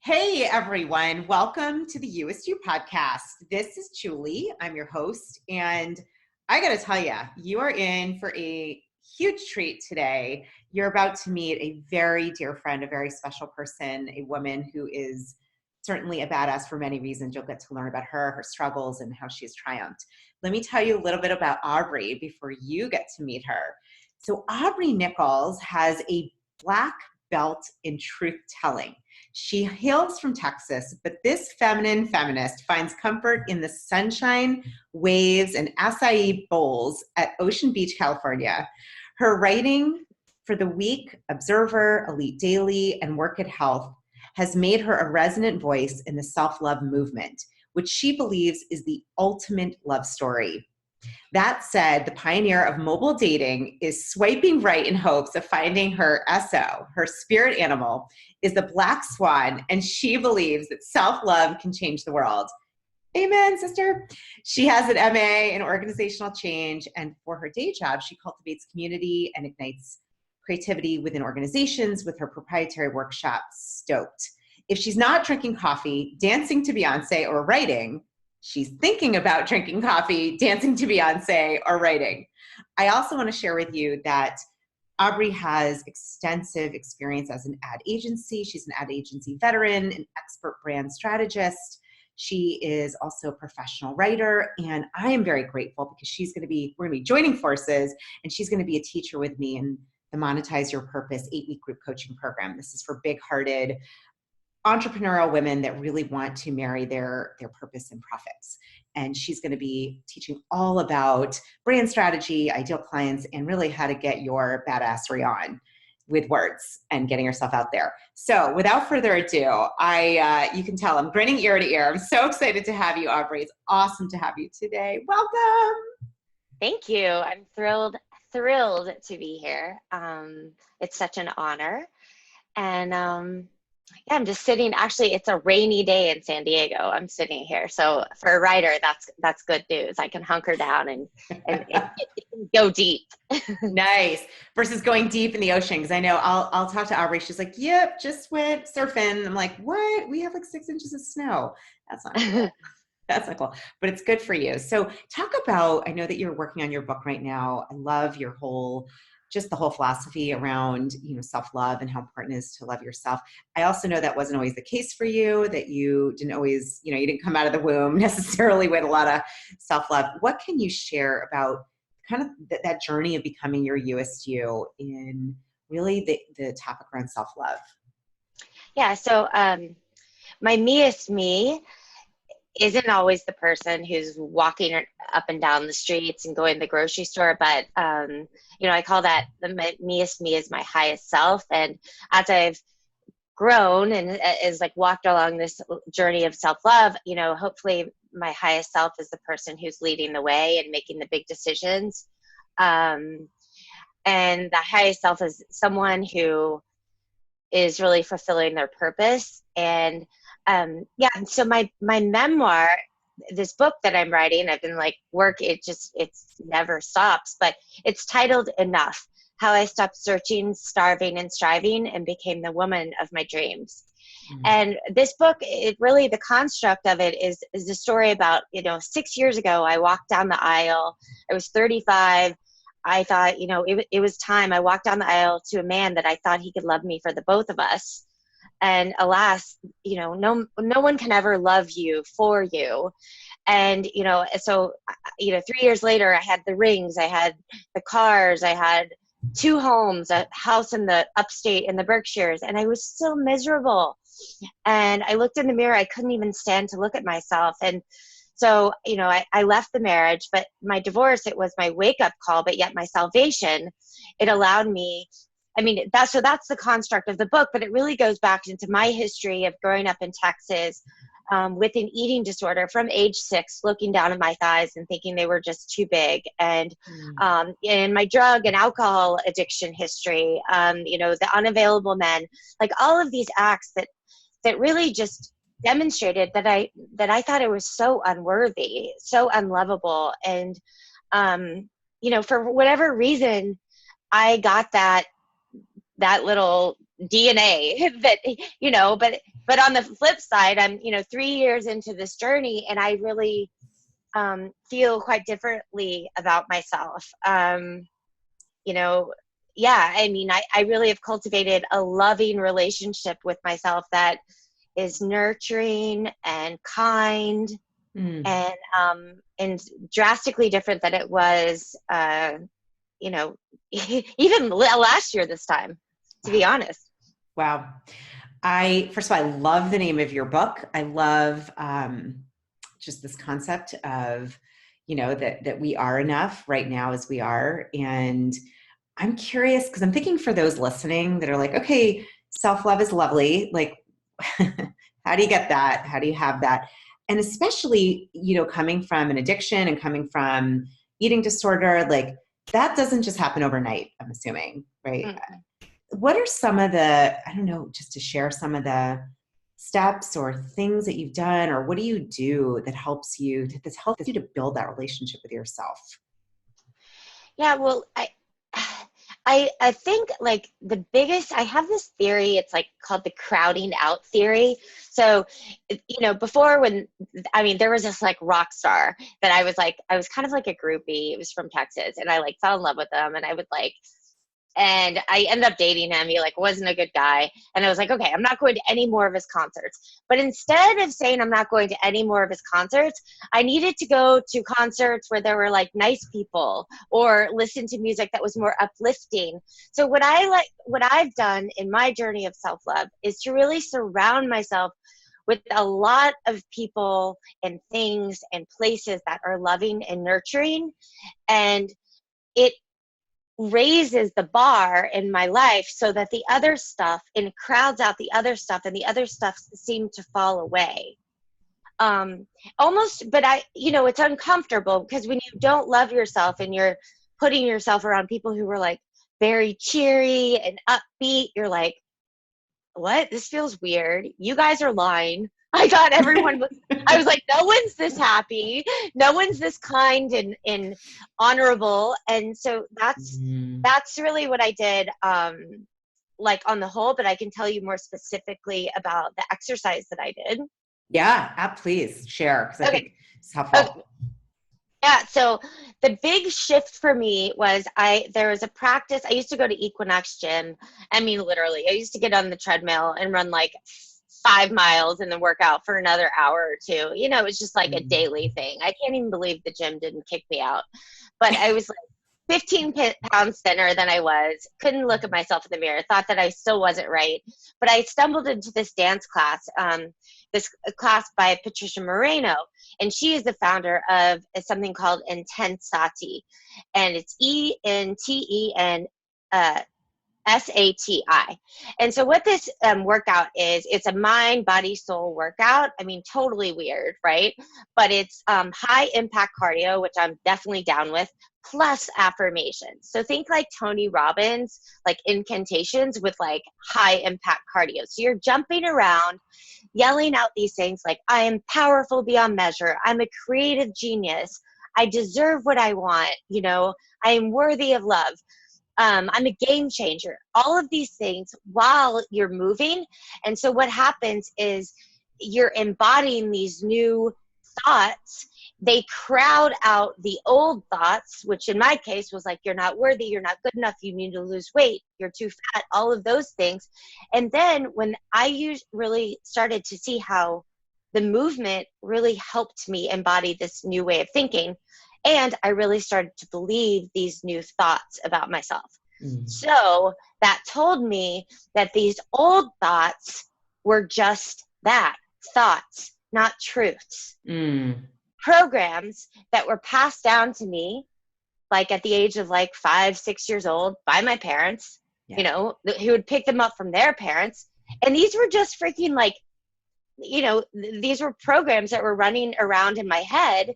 Hey everyone, welcome to the You Is You podcast. This is Julie. I'm your host, and I got to tell you, you are in for a huge treat today. You're about to meet a very dear friend, a very special person, a woman who is certainly a badass for many reasons. You'll get to learn about her struggles, and how she's triumphed. Let me tell you a little bit about Aubrey before you get to meet her. So Aubrey Nichols has a black belt in truth telling. She hails from Texas, but this feminine feminist finds comfort in the sunshine, waves, and acai bowls at Ocean Beach, California. Her writing for The Week, Observer, Elite Daily, and Work at Health has made her a resonant voice in the self-love movement, which she believes is the ultimate love story. That said, the pioneer of mobile dating is swiping right in hopes of finding her SO. Her spirit animal is the black swan, and she believes that self-love can change the world. Amen, sister. She has an MA in organizational change, and for her day job, she cultivates community and ignites creativity within organizations with her proprietary workshop, Stoked. If she's not drinking coffee, dancing to Beyonce, or writing, she's thinking about drinking coffee, dancing to Beyonce, or writing. I also want to share with you that Aubrey has extensive experience as an ad agency. She's an ad agency veteran, an expert brand strategist. She is also a professional writer, and I am very grateful because we're going to be joining forces, and she's going to be a teacher with me in the Monetize Your Purpose 8-week group coaching program. This is for big-hearted entrepreneurial women that really want to marry their purpose and profits. And she's going to be teaching all about brand strategy, ideal clients, and really how to get your badassery on with words and getting yourself out there. So without further ado, you can tell I'm grinning ear to ear. I'm so excited to have you, Aubrey. It's awesome to have you today. Welcome. Thank you. I'm thrilled to be here. It's such an honor. And yeah, I'm just sitting. Actually, it's a rainy day in San Diego. I'm sitting here. So for a writer, that's good news. I can hunker down and go deep. Nice. Versus going deep in the ocean. Because I know I'll talk to Aubrey. She's like, yep, just went surfing. I'm like, what? We have like 6 inches of snow. That's not cool. That's not cool, but it's good for you. So talk about, I know that you're working on your book right now. I love your the whole philosophy around, self-love and how important it is to love yourself. I also know that wasn't always the case for you, that you didn't always, you didn't come out of the womb necessarily with a lot of self-love. What can you share about kind of that journey of becoming your U.S. you in really the topic around self-love? Yeah. So my meest me isn't always the person who's walking up and down the streets and going to the grocery store, but I call that the meest me is my highest self. And as I've grown and as like walked along this journey of self-love, hopefully my highest self is the person who's leading the way and making the big decisions. And the highest self is someone who is really fulfilling their purpose. And so my memoir, this book that I'm writing, I've been it's never stops, but it's titled Enough: How I Stopped Searching, Starving, and Striving and Became the Woman of My Dreams. Mm-hmm. And this book, the construct of it is a story about, 6 years ago, I walked down the aisle. I was 35. I thought, it was time. I walked down the aisle to a man that I thought he could love me for the both of us. And alas, no one can ever love you for you. And, so 3 years later, I had the rings, I had the cars, I had 2 homes, a house in the upstate in the Berkshires, and I was still miserable. And I looked in the mirror, I couldn't even stand to look at myself. And so, I left the marriage, but my divorce, it was my wake-up call, but yet my salvation, it allowed me. That's the construct of the book, but it really goes back into my history of growing up in Texas with an eating disorder from age 6, looking down at my thighs and thinking they were just too big. And in my drug and alcohol addiction history, the unavailable men, like all of these acts that really just demonstrated that I thought it was so unworthy, so unlovable. And, for whatever reason, I got that little DNA that, but But on the flip side, I'm, 3 years into this journey, and I really feel quite differently about myself. You know, yeah, I mean, I really have cultivated a loving relationship with myself that is nurturing and kind, and drastically different than it was, even last year this time, to be honest. Wow. First of all, I love the name of your book. I love just this concept of, that we are enough right now as we are. And I'm curious, because I'm thinking for those listening that are like, okay, self-love is lovely. Like, how do you get that? How do you have that? And especially, coming from an addiction and coming from eating disorder, like that doesn't just happen overnight, I'm assuming, right? Mm-hmm. What are some of the, I don't know, just to share some of the steps or things that you've done, or what do you do that helps you to build that relationship with yourself? Yeah, well, I think like the biggest, I have this theory, it's like called the crowding out theory. So, before there was this like rock star that I was kind of like a groupie. It was from Texas, and I like fell in love with them, and and I ended up dating him. He like wasn't a good guy. And I was like, okay, I'm not going to any more of his concerts. But instead of saying I'm not going to any more of his concerts, I needed to go to concerts where there were like nice people, or listen to music that was more uplifting. So what I've done in my journey of self-love is to really surround myself with a lot of people and things and places that are loving and nurturing. And it raises the bar in my life so that the other stuff, and crowds out the other stuff, and the other stuff seem to fall away. Almost, but it's uncomfortable, because when you don't love yourself and you're putting yourself around people who were like very cheery and upbeat, you're like, what? This feels weird. You guys are lying. I thought everyone was, I was like, no one's this happy. No one's this kind and honorable. And so that's really what I did, like on the whole, but I can tell you more specifically about the exercise that I did. Yeah, please share, because I think it's helpful. Okay. Yeah, so the big shift for me was there was a practice. I used to go to Equinox Gym. I mean, literally, I used to get on the treadmill and run like 5 miles and then work out for another hour or two. It was just like a daily thing. I can't even believe the gym didn't kick me out. But I was like 15 pounds thinner than I was, couldn't look at myself in the mirror, thought that I still wasn't right. But I stumbled into this dance class, this class by Patricia Moreno, and she is the founder of something called Intensati, and it's ENTEN SATI. And so what this workout is, it's a mind, body, soul workout. I mean, totally weird, right? But it's high impact cardio, which I'm definitely down with, plus affirmations. So think like Tony Robbins, like incantations with like high impact cardio. So you're jumping around, yelling out these things like, I am powerful beyond measure. I'm a creative genius. I deserve what I want. I am worthy of love. I'm a game changer. All of these things while you're moving. And so what happens is you're embodying these new thoughts. They crowd out the old thoughts, which in my case was like, you're not worthy, you're not good enough, you need to lose weight, you're too fat, all of those things. And then when I really started to see how the movement really helped me embody this new way of thinking, and I really started to believe these new thoughts about myself. So that told me that these old thoughts were just that, thoughts, not truths. Programs that were passed down to me, like at the age of like 5, 6 years old by my parents, who would pick them up from their parents. And these were just freaking like, these were programs that were running around in my head,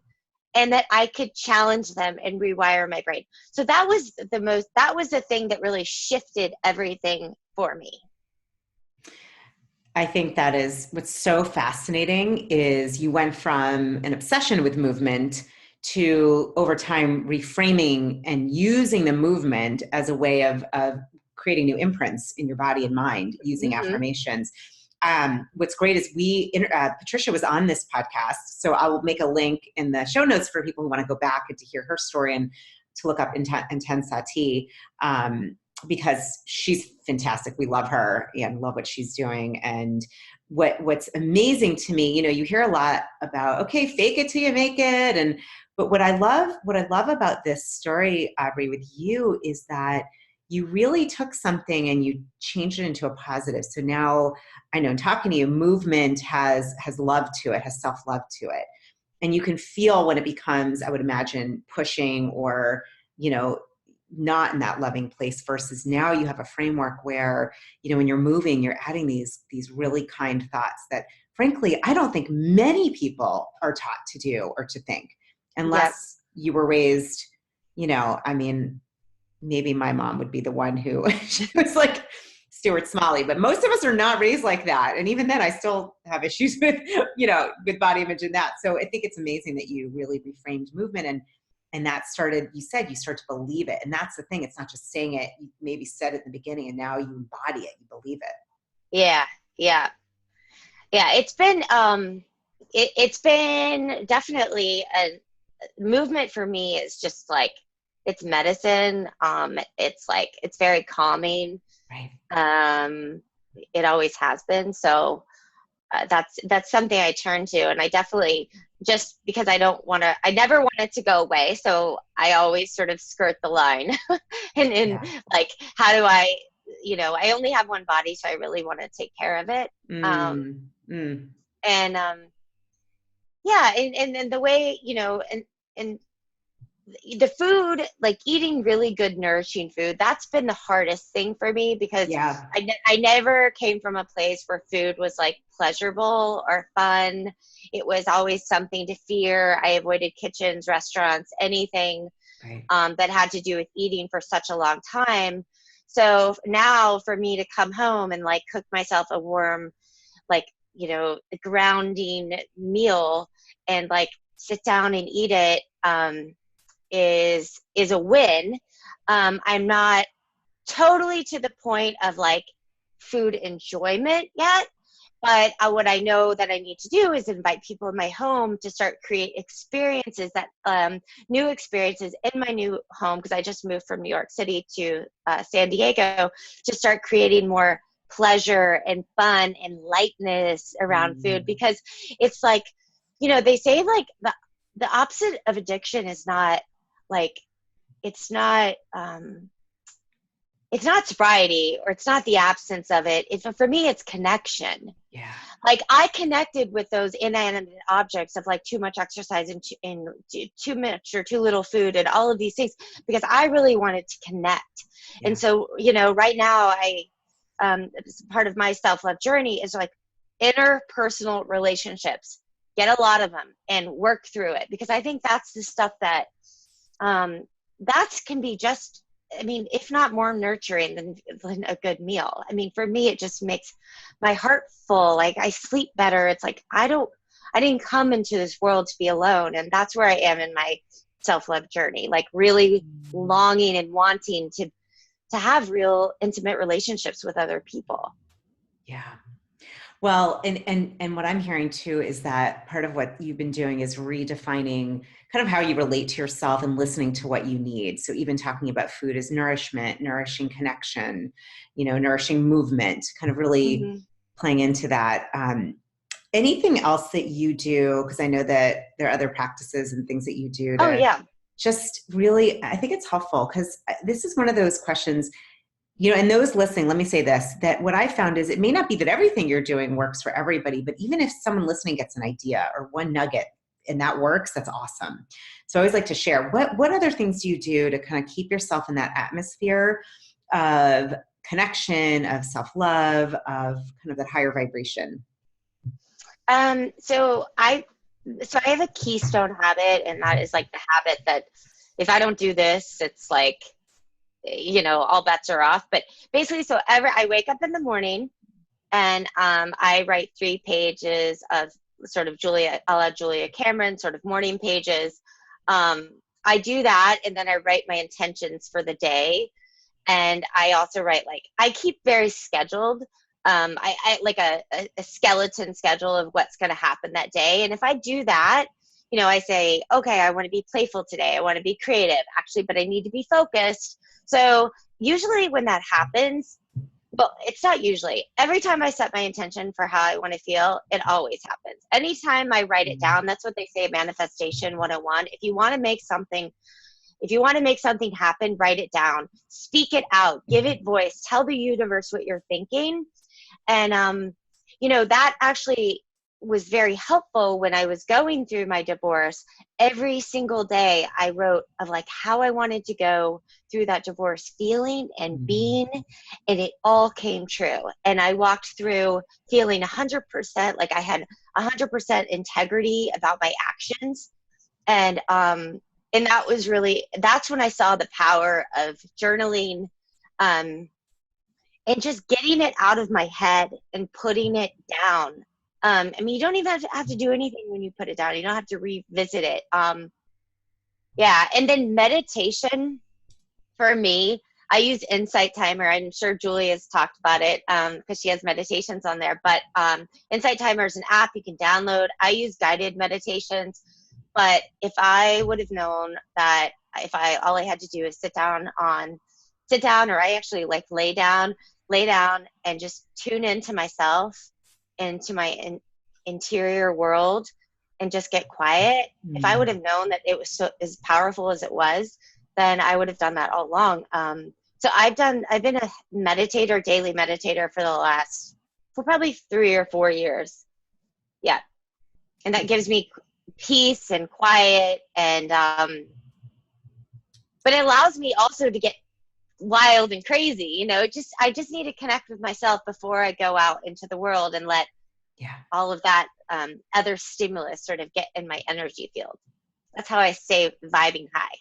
and that I could challenge them and rewire my brain. So that was the thing that really shifted everything for me. I think that is what's so fascinating is you went from an obsession with movement to over time reframing and using the movement as a way of creating new imprints in your body and mind using affirmations. what's great is Patricia was on this podcast, so I will make a link in the show notes for people who want to go back and to hear her story and to look up Intense Sati, because she's fantastic. We love her and love what she's doing. And what's amazing to me, you hear a lot about, okay, fake it till you make it. But what I love about this story, Aubrey, with you is that you really took something and you changed it into a positive. So now I know in talking to you, movement has love to it, has self-love to it. And you can feel when it becomes, I would imagine, pushing or, not in that loving place, versus now you have a framework where, when you're moving, you're adding these really kind thoughts that frankly, I don't think many people are taught to do or to think unless you were raised, maybe my mom would be the one who she was like Stuart Smalley, but most of us are not raised like that. And even then I still have issues with, with body image and that. So I think it's amazing that you really reframed movement and that started, you said you start to believe it. And that's the thing. It's not just saying it. You maybe said it in the beginning and now you embody it. You believe it. Yeah. Yeah. Yeah. It's been definitely a movement for me. Is just like, it's medicine. It's very calming. Right. It always has been. So that's something I turn to. And I definitely, just because I never want it to go away. So I always sort of skirt the line and like, how do I only have one body, so I really want to take care of it. And the way, and the food, like eating really good, nourishing food, that's been the hardest thing for me because I never came from a place where food was like pleasurable or fun. It was always something to fear. I avoided kitchens, restaurants, anything that had to do with eating for such a long time. So now for me to come home and like cook myself a warm, like, grounding meal and like sit down and eat it, is a win. I'm not totally to the point of like food enjoyment yet, but what I know that I need to do is invite people in my home to start create experiences new experiences in my new home, because I just moved from New York City to San Diego, to start creating more pleasure and fun and lightness around food, because it's like, they say like the opposite of addiction is not like, it's not sobriety, or it's not the absence of it. For me, it's connection. Yeah. Like I connected with those inanimate objects of like too much exercise and too much or too little food and all of these things, because I really wanted to connect. Yeah. And so, right now part of my self-love journey is like interpersonal relationships. Get a lot of them and work through it, because I think that's the stuff that can be just, if not more nurturing than a good meal. For me, it just makes my heart full. Like I sleep better. It's like, I didn't come into this world to be alone. And that's where I am in my self-love journey, like really longing and wanting to have real intimate relationships with other people. Yeah. Well, and what I'm hearing too is that part of what you've been doing is redefining kind of how you relate to yourself and listening to what you need. So even talking about food as nourishment, nourishing connection, nourishing movement, kind of really playing into that. Anything else that you do? Because I know that there are other practices and things that you do to just really, I think it's helpful, because this is one of those questions. And those listening, let me say this, that what I found is it may not be that everything you're doing works for everybody, but even if someone listening gets an idea or one nugget and that works, that's awesome. So I always like to share, what other things do you do to kind of keep yourself in that atmosphere of connection, of self-love, of kind of that higher vibration? So I have a keystone habit, and that is like the habit that if I don't do this, it's like, all bets are off. But basically, I wake up in the morning and I write 3 pages of sort of a la Julia Cameron, sort of morning pages. I do that, and then I write my intentions for the day. And I also write, like, I keep very scheduled. I like a skeleton schedule of what's going to happen that day. And if I do that, I say, okay, I want to be playful today. I want to be creative, actually, but I need to be focused. So usually when that happens, well, it's not usually. Every time I set my intention for how I want to feel, it always happens. Anytime I write it down, that's what they say, manifestation 101. If you want to make something happen, write it down, speak it out, give it voice, tell the universe what you're thinking. And, that actually was very helpful when I was going through my divorce. Every single day I wrote of like how I wanted to go through that divorce feeling and being, and it all came true. And I walked through feeling 100%, like I had 100% integrity about my actions. And that's when I saw the power of journaling, and just getting it out of my head and putting it down. You don't even have to do anything when you put it down. You don't have to revisit it. Yeah. And then meditation for me, I use Insight Timer. I'm sure Julie has talked about it because she has meditations on there. But Insight Timer is an app you can download. I use guided meditations. But if I would have known that all I had to do is sit down, or I actually like lay down and just tune into myself, into my interior world, and just get quiet. If I would have known that it was so as powerful as it was, then I would have done that all along. So I've been a daily meditator for probably 3 or 4 years. Yeah. And that gives me peace and quiet, and but it allows me also to get wild and crazy. I just need to connect with myself before I go out into the world and let all of that other stimulus sort of get in my energy field. That's how I stay vibing high.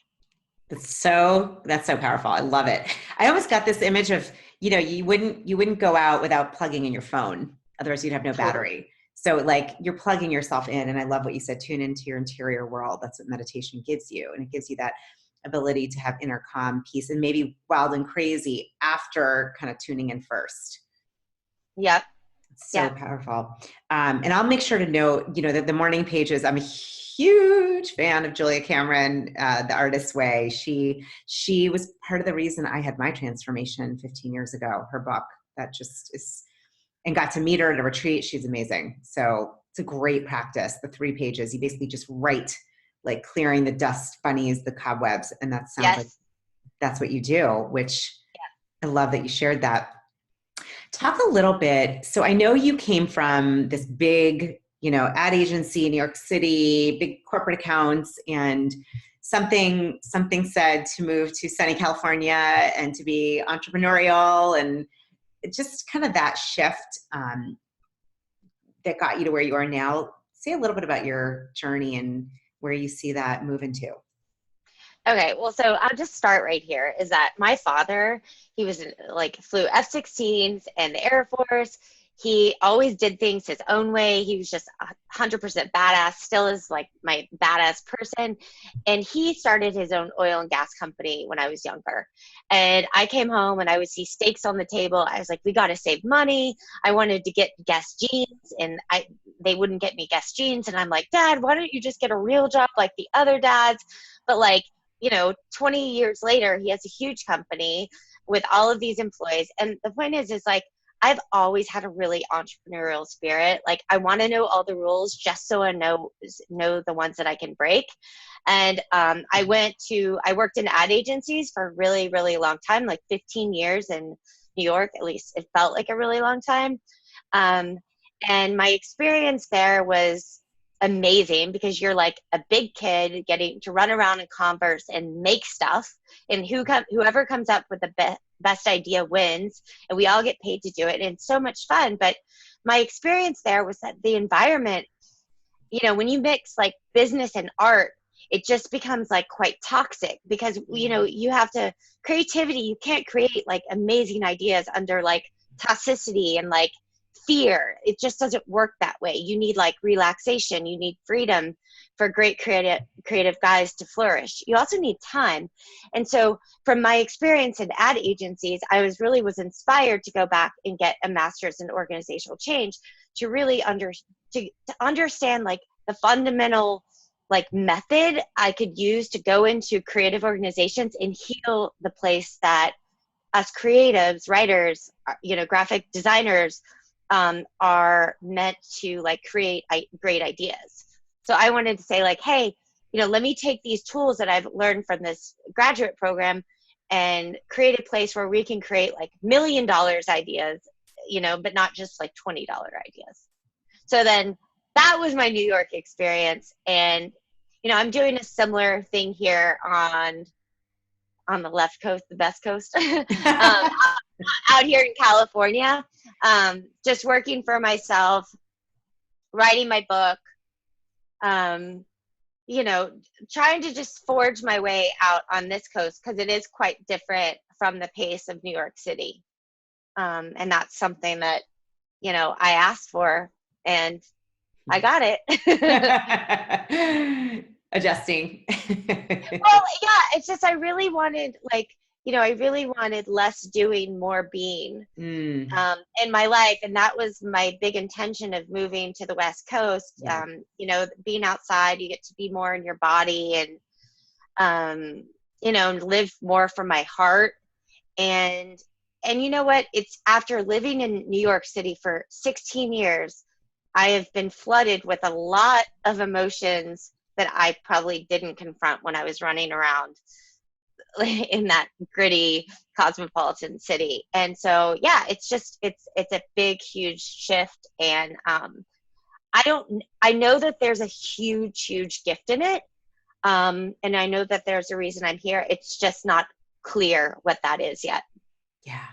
That's so powerful. I love it. I almost got this image of, you wouldn't go out without plugging in your phone. Otherwise you'd have no battery. So like you're plugging yourself in. And I love what you said, tune into your interior world. That's what meditation gives you. And it gives you that ability to have inner calm, peace, and maybe wild and crazy after kind of tuning in first. Yep. So powerful. And I'll make sure to note, that the morning pages, I'm a huge fan of Julia Cameron, The Artist's Way. She was part of the reason I had my transformation 15 years ago, her book that just is, and got to meet her at a retreat. She's amazing. So it's a great practice. The 3 pages, you basically just write, like clearing the dust bunnies, the cobwebs. And that sounds like that's what you do, which I love that you shared that. Talk a little bit. So I know you came from this big, ad agency in New York City, big corporate accounts, and something said to move to sunny California and to be entrepreneurial, and just kind of that shift that got you to where you are now. Say a little bit about your journey and where you see that moving to. Okay, well, so I'll just start right here, is that my father, he was flew F-16s and the Air Force. He always did things his own way. He was just 100% badass, still is like my badass person. And he started his own oil and gas company when I was younger. And I came home and I would see steaks on the table. I was like, we got to save money. I wanted to get Guess jeans, and they wouldn't get me Guess jeans. And I'm like, Dad, why don't you just get a real job like the other dads? But 20 years later, he has a huge company with all of these employees. And the point is like, I've always had a really entrepreneurial spirit. Like, I want to know all the rules just so I know the ones that I can break. And I worked in ad agencies for a really, really long time, like 15 years in New York. At least it felt like a really long time. And my experience there was amazing, because you're like a big kid getting to run around in Converse and make stuff, and whoever comes up with the best idea wins, and we all get paid to do it, and it's so much fun. But my experience there was that the environment, when you mix like business and art, it just becomes like quite toxic, because you have to creativity. You can't create like amazing ideas under like toxicity and like fear. It just doesn't work that way. You need like relaxation. You need freedom for great creative guys to flourish. You also need time. And so from my experience in ad agencies, I was inspired to go back and get a master's in organizational change to really to understand like the fundamental like method I could use to go into creative organizations and heal the place that us creatives, writers, graphic designers are meant to like create great ideas. So I wanted to say like, hey, let me take these tools that I've learned from this graduate program and create a place where we can create like $1 million ideas, but not just like $20 ideas. So then that was my New York experience. And, I'm doing a similar thing here on the left coast, the best coast, out here in California, just working for myself, writing my book, trying to just forge my way out on this coast because it is quite different from the pace of New York City. And that's something that, I asked for and I got it. Adjusting. Well, yeah, it's just I really wanted less doing, more being in my life. And that was my big intention of moving to the West Coast. Yeah. Being outside, you get to be more in your body and, live more from my heart. And you know what? It's after living in New York City for 16 years, I have been flooded with a lot of emotions that I probably didn't confront when I was running around in that gritty cosmopolitan city. And so, yeah, it's a big, huge shift. And I know that there's a huge, huge gift in it. And I know that there's a reason I'm here. It's just not clear what that is yet. Yeah.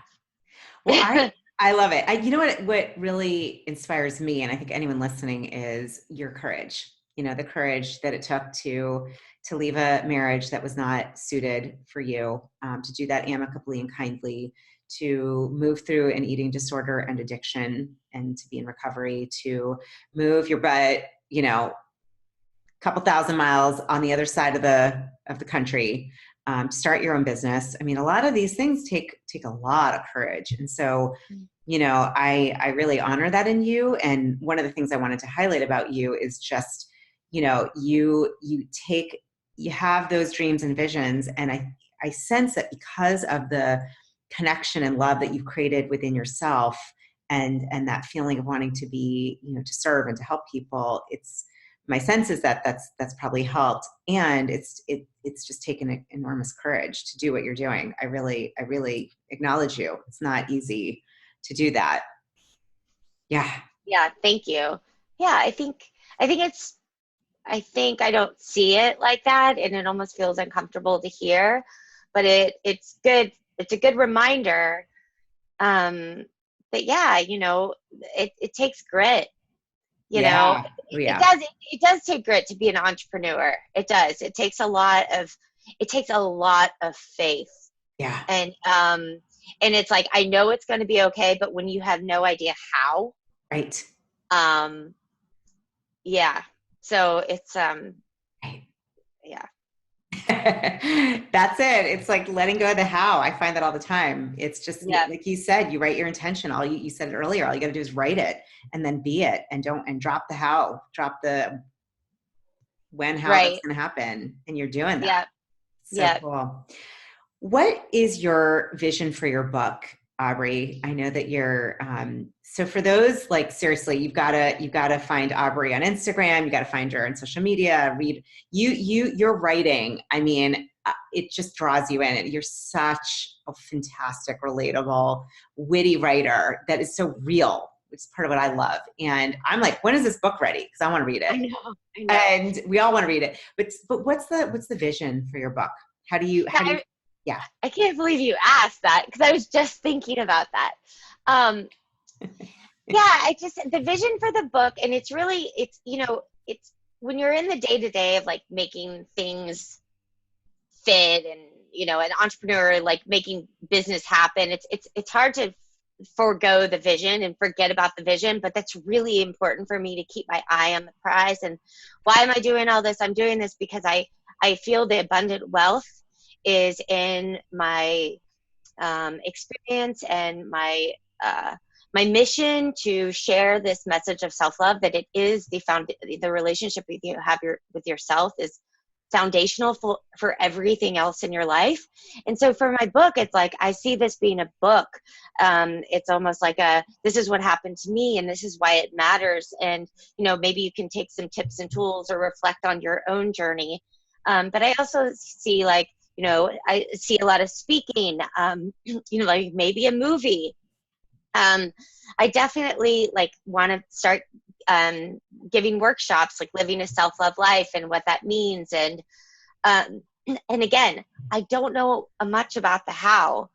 Well, I love it. You know what really inspires me, and I think anyone listening, is your courage. The courage that it took to leave a marriage that was not suited for you, to do that amicably and kindly, to move through an eating disorder and addiction, and to be in recovery, to move your butt, a couple thousand miles on the other side of the country, to start your own business. I mean, a lot of these things take a lot of courage. And so, I really honor that in you. And one of the things I wanted to highlight about you is just, you have those dreams and visions. And I sense that because of the connection and love that you've created within yourself and that feeling of wanting to be, to serve and to help people, my sense is that that's probably helped. And it's just taken enormous courage to do what you're doing. I really acknowledge you. It's not easy to do that. Yeah. Yeah. Thank you. Yeah. I think I don't see it like that, and it almost feels uncomfortable to hear, but it's good. It's a good reminder that, yeah, it takes grit. Yeah. It does take grit to be an entrepreneur. It does. It takes a lot of faith. Yeah. And it's like, I know it's going to be okay, but when you have no idea how, right. Yeah. So it's, right. Yeah. That's it. It's like letting go of the how. I find that all the time. It's just like you said, you write your intention. You said it earlier. All you got to do is write it and then be it, and drop the how, drop the when, how that's going to happen. And you're doing that. Yeah. So cool. What is your vision for your book, Aubrey? I know that you're, so for those, like, seriously, you've got to find Aubrey on Instagram. You got to find her on social media, read your writing. I mean, it just draws you in. You're such a fantastic, relatable, witty writer that is so real, which is part of what I love. And I'm like, when is this book ready? Because I want to read it. I know. And we all want to read it. But what's the vision for your book? How do you yeah. I can't believe you asked that, because I was just thinking about that. Yeah, the vision for the book, and it's when you're in the day-to-day of like making things fit and, an entrepreneur, like making business happen, it's hard to forego the vision and forget about the vision, but that's really important for me to keep my eye on the prize. And why am I doing all this? I'm doing this because I feel the abundant wealth is in my experience and my mission to share this message of self-love, that it is the relationship with you have with yourself is foundational for everything else in your life. And so for my book, it's like, I see this being a book. It's almost like this is what happened to me and this is why it matters. And, maybe you can take some tips and tools or reflect on your own journey. But I also see I see a lot of speaking, like maybe a movie. I definitely want to start giving workshops, like living a self-love life and what that means. And again, I don't know much about the how,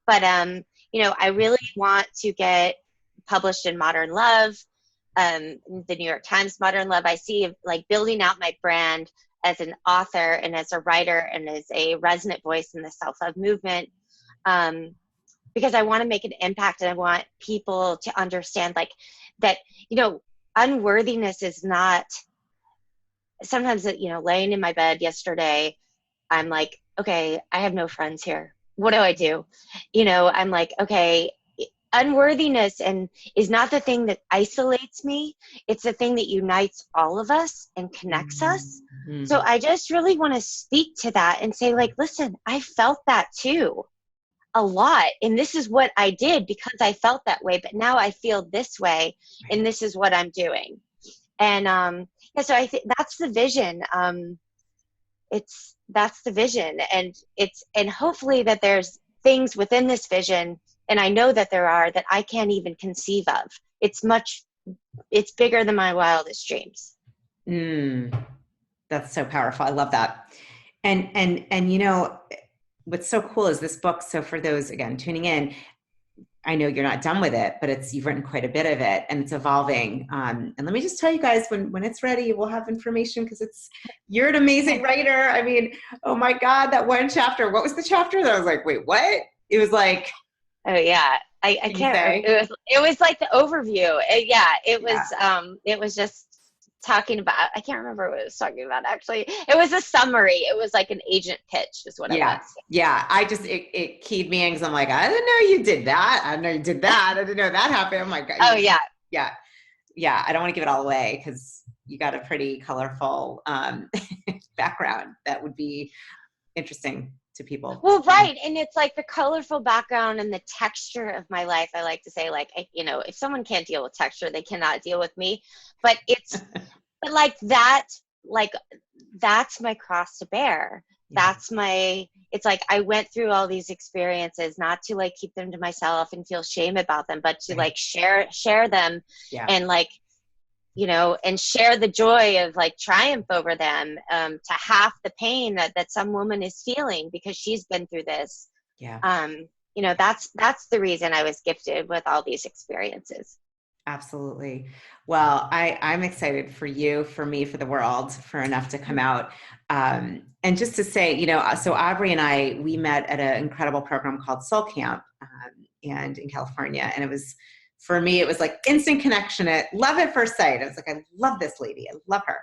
but I really want to get published in Modern Love, the New York Times Modern Love. I see building out my brand as an author and as a writer and as a resonant voice in the self-love movement. Because I want to make an impact and I want people to understand that, unworthiness is not, sometimes, laying in my bed yesterday, I'm like, okay, I have no friends here. What do I do? I'm like, okay, unworthiness is not the thing that isolates me. It's the thing that unites all of us and connects us. Mm-hmm. So I just really want to speak to that and say, listen, I felt that too. A lot, and this is what I did because I felt that way, but now I feel this way, and this is what I'm doing. And so I think that's the vision. That's the vision, and hopefully that there's things within this vision, and I know that there are, that I can't even conceive of. It's bigger than my wildest dreams. That's so powerful. I love that. And what's so cool is this book. So for those, again, tuning in, I know you're not done with it, but you've written quite a bit of it and it's evolving. And let me just tell you guys, when it's ready, we'll have information because you're an amazing writer. I mean, oh my God, that one chapter, what was the chapter that I was like, wait, what? It was like, oh yeah, I can't remember. It was like the overview. It was just talking about, I can't remember what it was talking about actually. It was a summary. It was like an agent pitch is what it was. Yeah. It keyed me in because I'm like, I didn't know you did that. I didn't know you did that. I didn't know that happened. Oh my God. Oh yeah. Yeah. I don't want to give it all away because you got a pretty colorful background that would be interesting to people. Well, right. And it's like the colorful background and the texture of my life. I like to say, if someone can't deal with texture, they cannot deal with me. But that's my cross to bear. Yeah. It's like I went through all these experiences, not to keep them to myself and feel shame about them, but to share them. Yeah. And and share the joy of triumph over them, to half the pain that some woman is feeling because she's been through this. Yeah. That's the reason I was gifted with all these experiences. Absolutely. Well, I'm excited for you, for me, for the world, for enough to come out. And just to say, so Aubrey and I, we met at an incredible program called Soul Camp, and in California. And for me, it was like instant connection, love at first sight. I was like, I love this lady. I love her.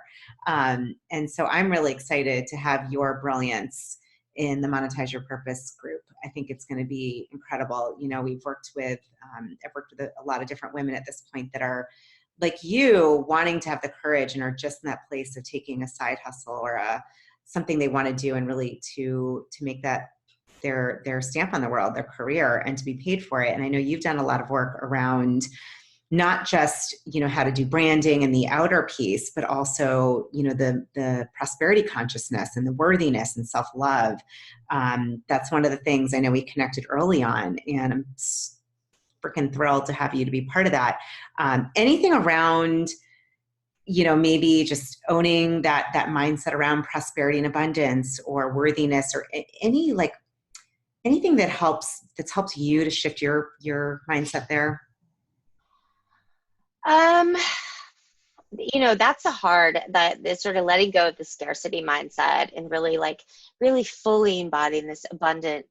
And so I'm really excited to have your brilliance in the Monetize Your Purpose group. I think it's going to be incredible. I've worked with a lot of different women at this point that are like you, wanting to have the courage and are just in that place of taking a side hustle or something they want to do and really to make that their stamp on the world, their career, and to be paid for it. And I know you've done a lot of work around not just, how to do branding and the outer piece, but also, the prosperity consciousness and the worthiness and self-love. That's one of the things I know we connected early on, and I'm freaking thrilled to have you to be part of that. Anything around, maybe just owning that mindset around prosperity and abundance or worthiness, or anything that's helped you to shift your mindset there? That's that sort of letting go of the scarcity mindset and really fully embodying this abundant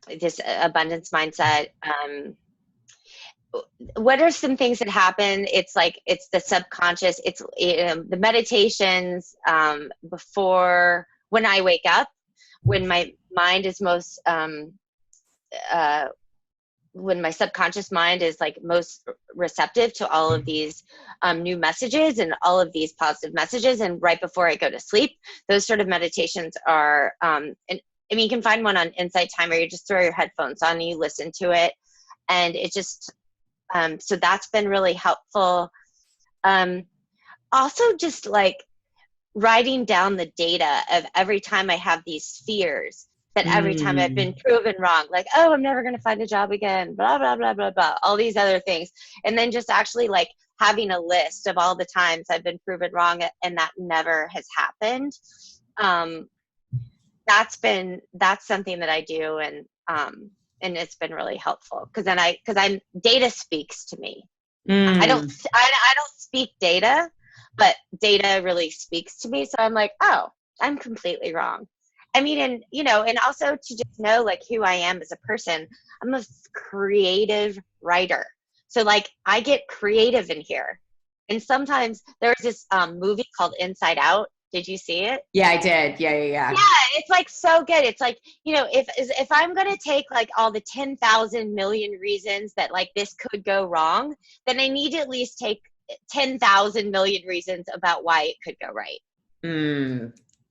this abundance mindset. What are some things that happen? It's like, it's the subconscious, it's the meditations before, when I wake up, when my mind is most, when my subconscious mind is like most receptive to all of these new messages and all of these positive messages, and right before I go to sleep, those sort of meditations are, and I mean, you can find one on Insight Timer. You just throw your headphones on and you listen to it, and it just, so that's been really helpful. Also, just like writing down the data of every time I have these fears, that every time I've been proven wrong, like, oh, I'm never going to find a job again, blah, blah, blah, blah, blah, all these other things. And then just actually like having a list of all the times I've been proven wrong and that never has happened. That's something that I do. And it's been really helpful because data speaks to me. I don't speak data, but data really speaks to me. So I'm like, oh, I'm completely wrong. I mean, and also to just know like who I am as a person. I'm a creative writer. So like I get creative in here. And sometimes there's this movie called Inside Out. Did you see it? Yeah, I did. Yeah. Yeah, it's like so good. It's like, if I'm going to take like all the 10,000 million reasons that like this could go wrong, then I need to at least take 10,000 million reasons about why it could go right.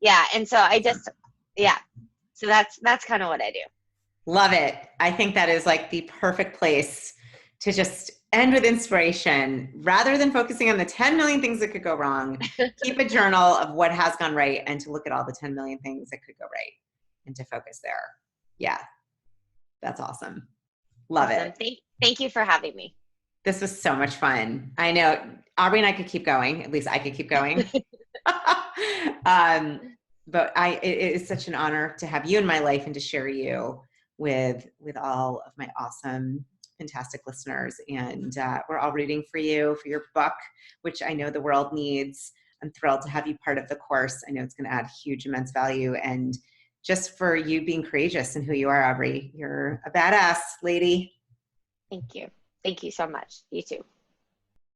Yeah. And so so that's kind of what I do. Love it. I think that is like the perfect place to just end with inspiration. Rather than focusing on the 10 million things that could go wrong, keep a journal of what has gone right and to look at all the 10 million things that could go right and to focus there. Yeah, that's awesome. Love it. Thank you for having me. This was so much fun. I know Aubrey and I could keep going. At least I could keep going. But it is such an honor to have you in my life and to share you with all of my awesome, fantastic listeners. And we're all rooting for you for your book, which I know the world needs. I'm thrilled to have you part of the course. I know it's going to add huge, immense value. And just for you being courageous and who you are, Aubrey, you're a badass lady. Thank you. Thank you so much. You too.